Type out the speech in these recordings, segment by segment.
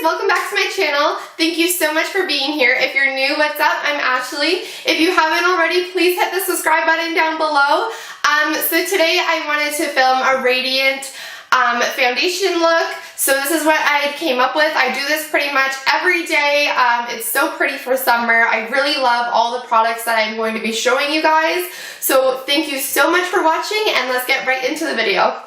welcome back to my channel. Thank you so much for being here. If you're new, what's up? I'm Ashley. If you haven't already, please hit the subscribe button down below. So today I wanted to film a radiant foundation look. So this is what I came up with. I do this pretty much every day. It's so pretty for summer. I really love all the products that I'm going to be showing you guys. So thank you so much for watching, and let's get right into the video.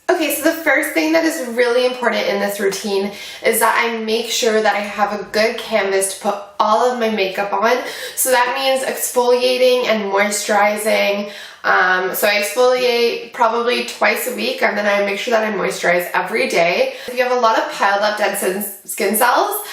Okay, so the first thing that is really important in this routine is that I make sure that I have a good canvas to put all of my makeup on. So that means exfoliating and moisturizing. So I exfoliate probably twice a week, and then I make sure that I moisturize every day. If you have a lot of piled up dead skin cells,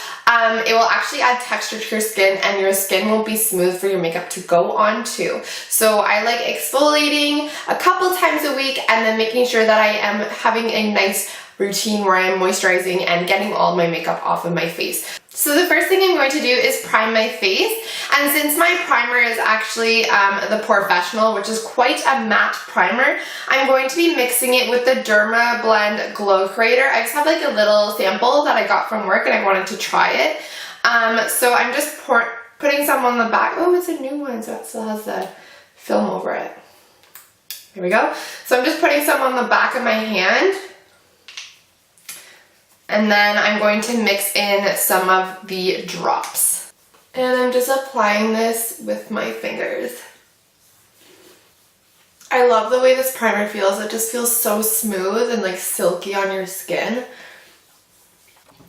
it will actually add texture to your skin, and your skin won't be smooth for your makeup to go on to. So I like exfoliating a couple times a week and then making sure that I am having a nice routine where I'm moisturizing and getting all my makeup off of my face. So the first thing I'm going to do is prime my face, and since my primer is actually the Porefessional, which is quite a matte primer, I'm going to be mixing it with the Dermablend Glow Creator. I just have like a little sample that I got from work and I wanted to try it. So I'm just putting some on the back. Oh, it's a new one, so it still has the film over it. Here we go. So I'm just putting some on the back of my hand. And then I'm going to mix in some of the drops. And I'm just applying this with my fingers. I love the way this primer feels. It just feels so smooth and like silky on your skin.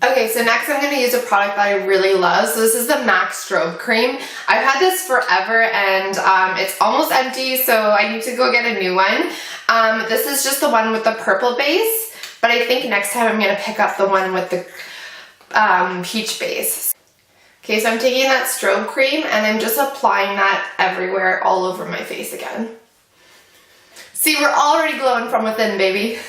Okay, so next I'm going to use a product that I really love. So this is the MAC Strobe Cream. I've had this forever and it's almost empty, so I need to go get a new one. This is just the one with the purple base. But I think next time I'm going to pick up the one with the peach base. Okay, so I'm taking that strobe cream and I'm just applying that everywhere, all over my face again. See, we're already glowing from within, baby.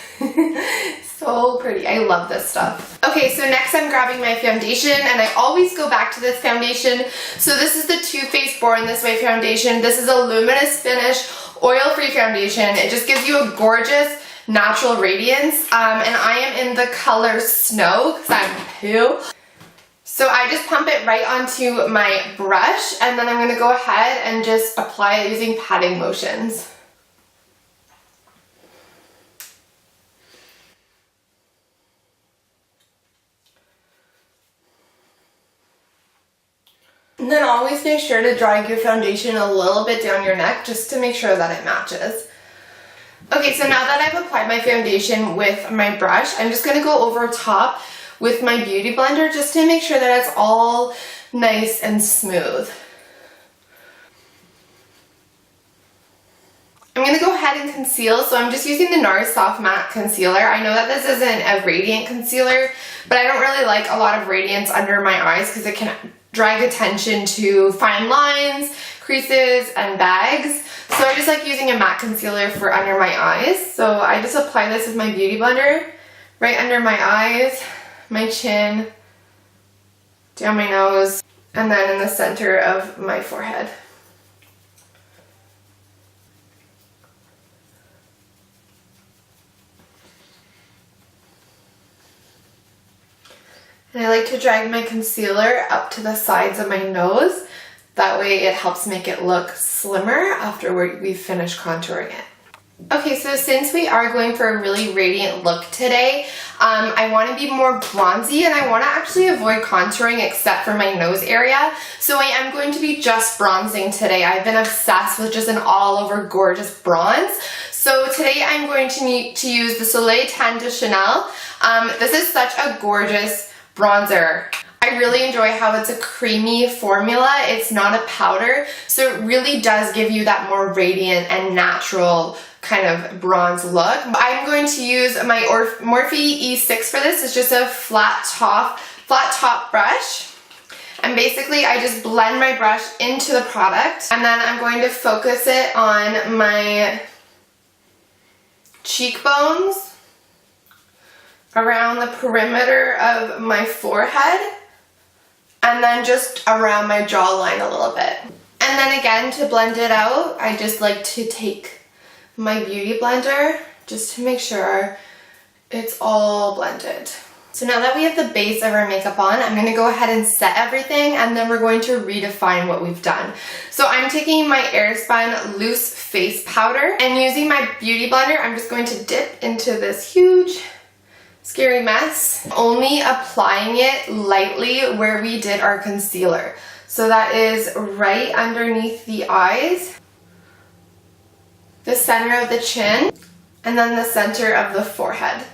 So pretty. I love this stuff. Okay, so next I'm grabbing my foundation, and I always go back to this foundation. So this is the Too Faced Born This Way foundation. This is a luminous finish, oil-free foundation. It just gives you a gorgeous natural radiance, and I am in the color Snow because I'm pale. So I just pump it right onto my brush, and then I'm going to go ahead and just apply it using patting motions. And then always make sure to drag your foundation a little bit down your neck just to make sure that it matches. Okay, so now that I've applied my foundation with my brush, I'm just going to go over top with my beauty blender just to make sure that it's all nice and smooth. I'm going to go ahead and conceal, so I'm just using the NARS Soft Matte Concealer. I know that this isn't a radiant concealer, but I don't really like a lot of radiance under my eyes because it can drag attention to fine lines, creases, and bags. So I just like using a matte concealer for under my eyes. So I just apply this with my beauty blender right under my eyes, my chin, down my nose, and then in the center of my forehead. And I like to drag my concealer up to the sides of my nose. That way it helps make it look slimmer after we finish contouring it. Okay, so since we are going for a really radiant look today, I want to be more bronzy, and I want to actually avoid contouring except for my nose area. So I am going to be just bronzing today. I've been obsessed with just an all-over gorgeous bronze. So today I'm going to use the Soleil Tan de Chanel. This is such a gorgeous bronzer. I really enjoy how it's a creamy formula. It's not a powder, so it really does give you that more radiant and natural kind of bronze look. I'm going to use my Morphe E6 for this. It's just a flat top brush. And basically I just blend my brush into the product, and then I'm going to focus it on my cheekbones, around the perimeter of my forehead, and then just around my jawline a little bit. And then again, to blend it out, I just like to take my beauty blender just to make sure it's all blended. So now that we have the base of our makeup on, I'm going to go ahead and set everything, and then we're going to redefine what we've done. So I'm taking my Spun loose face powder, and using my beauty blender, I'm just going to dip into this huge scary mess, only applying it lightly where we did our concealer. So that is right underneath the eyes, the center of the chin, and then the center of the forehead.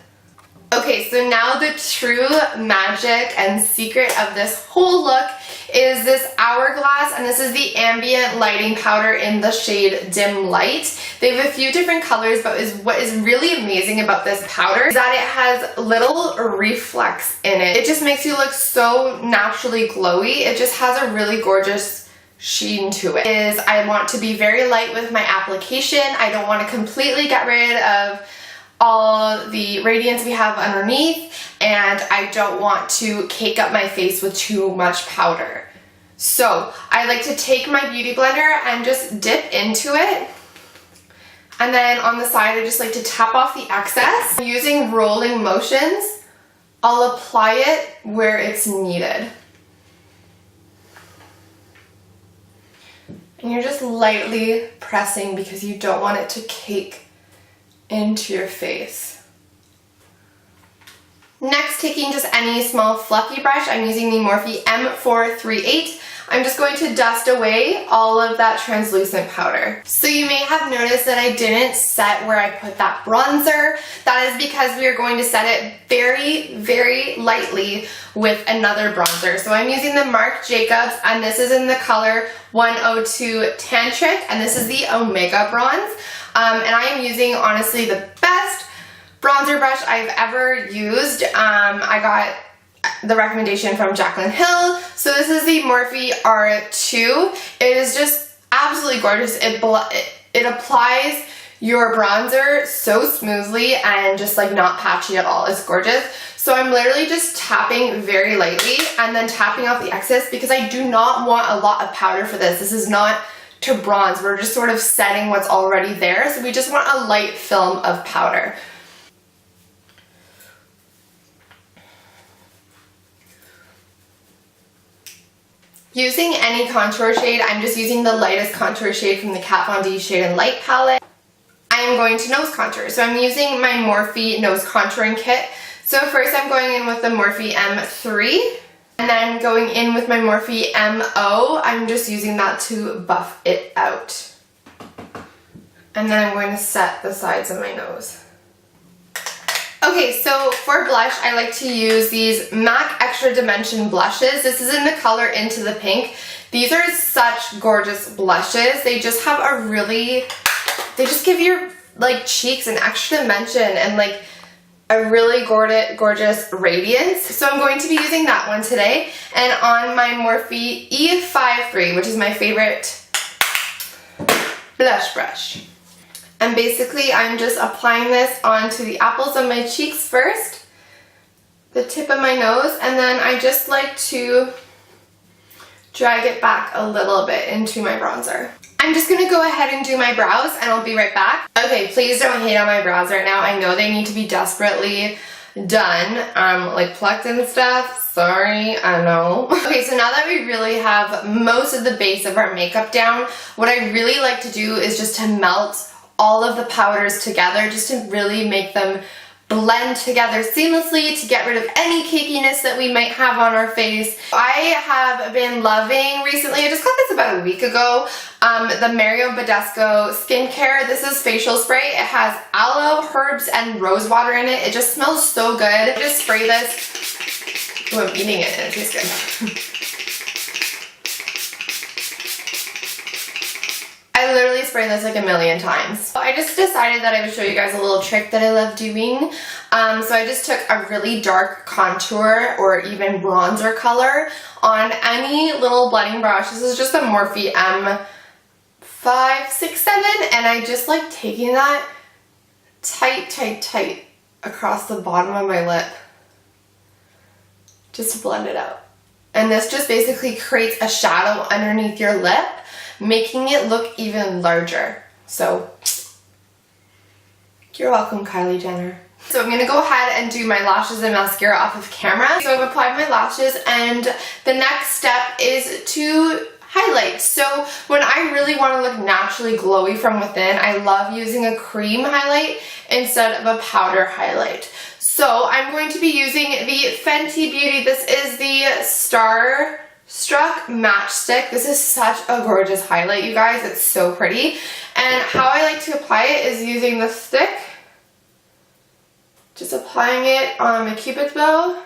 Okay, so now the true magic and secret of this whole look is this Hourglass, and this is the ambient lighting powder in the shade Dim Light. They have a few different colors, but what is really amazing about this powder is that it has little reflex in it. It just makes you look so naturally glowy. It just has a really gorgeous sheen to it. I want to be very light with my application. I don't want to completely get rid of all the radiance we have underneath, and I don't want to cake up my face with too much powder. So I like to take my beauty blender and just dip into it, and then on the side I just like to tap off the excess. Using rolling motions, I'll apply it where it's needed. And you're just lightly pressing because you don't want it to cake into your face. Next, taking just any small fluffy brush, I'm using the Morphe M438. I'm just going to dust away all of that translucent powder. So you may have noticed that I didn't set where I put that bronzer. That is because we are going to set it very, very lightly with another bronzer. So I'm using the Marc Jacobs, and this is in the color 102 Tantric, and this is the Omega Bronze. And I am using, honestly, the best bronzer brush I've ever used. I got the recommendation from Jaclyn Hill. So this is the Morphe R2. It is just absolutely gorgeous. It applies your bronzer so smoothly and just like not patchy at all. It's gorgeous. So I'm literally just tapping very lightly and then tapping off the excess because I do not want a lot of powder for this. This is not to bronze. We're just sort of setting what's already there. So we just want a light film of powder. Using any contour shade, I'm just using the lightest contour shade from the Kat Von D Shade and Light palette. I am going to nose contour. So I'm using my Morphe nose contouring kit. So first I'm going in with the Morphe M3. And then going in with my Morphe MO, I'm just using that to buff it out. And then I'm going to set the sides of my nose. Okay, so for blush, I like to use these MAC Extra Dimension blushes. This is in the color Into the Pink. These are such gorgeous blushes. They just have a really, they just give your like cheeks an extra dimension and like a really gorgeous radiance. So I'm going to be using that one today. And on my Morphe E53, which is my favorite blush brush. And basically I'm just applying this onto the apples of my cheeks first, the tip of my nose, and then I just like to drag it back a little bit into my bronzer. I'm just going to go ahead and do my brows and I'll be right back. Okay, please don't hate on my brows right now. I know they need to be desperately done, like plucked and stuff. Sorry, I know. Okay, so now that we really have most of the base of our makeup down, what I really like to do is just to melt all of the powders together, just to really make them blend together seamlessly to get rid of any cakiness that we might have on our face. I have been loving recently, I just got this about a week ago, the Bedescu skincare. This is facial spray. It has aloe, herbs, and rose water in it. It just smells so good. I just spray this. Oh, I'm eating it and it tastes good. I literally spray this like a million times. So I just decided that I would show you guys a little trick that I love doing. So I just took a really dark contour or even bronzer color on any little blending brush. This is just a Morphe M567, and I just like taking that tight across the bottom of my lip just to blend it out. And this just basically creates a shadow underneath your lip, making it look even larger. So, you're welcome, Kylie Jenner. So I'm going to go ahead and do my lashes and mascara off of camera. So I've applied my lashes, and the next step is to highlight. So when I really want to look naturally glowy from within, I love using a cream highlight instead of a powder highlight. So I'm going to be using the Fenty Beauty. This is the Starstruck Match Stick. This is such a gorgeous highlight, you guys. It's so pretty. And how I like to apply it is using the stick, just applying it on my cupid's bow,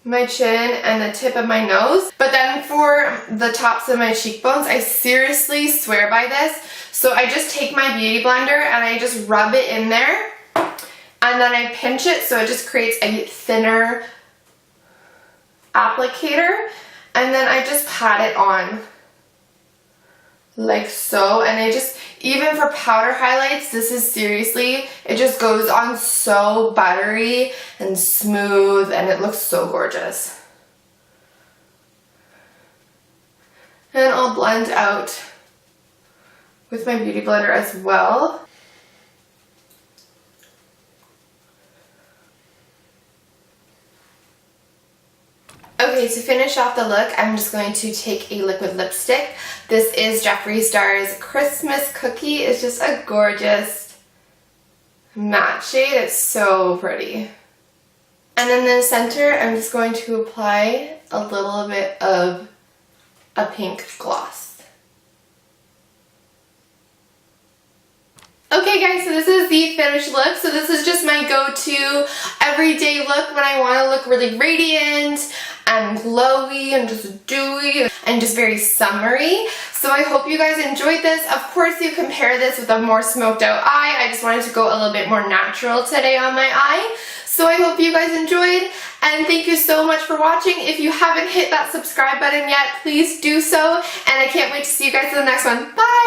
my chin, and the tip of my nose. But then for the tops of my cheekbones, I seriously swear by this. So I just take my beauty blender and I just rub it in there, and then I pinch it so it just creates a thinner applicator, and then I just pat it on like so. And I just, even for powder highlights, this is seriously, it just goes on so buttery and smooth, and it looks so gorgeous. And I'll blend out with my beauty blender as well. Okay, to finish off the look, I'm just going to take a liquid lipstick. This is Jeffree Star's Christmas Cookie. It's just a gorgeous matte shade. It's so pretty. And in the center, I'm just going to apply a little bit of a pink gloss. Okay guys, so this is the finished look. So this is just my go-to everyday look when I want to look really radiant and glowy and just dewy and just very summery. So I hope you guys enjoyed this. Of course, you compare this with a more smoked out eye. I just wanted to go a little bit more natural today on my eye. So I hope you guys enjoyed, and thank you so much for watching. If you haven't hit that subscribe button yet, please do so, and I can't wait to see you guys in the next one. Bye!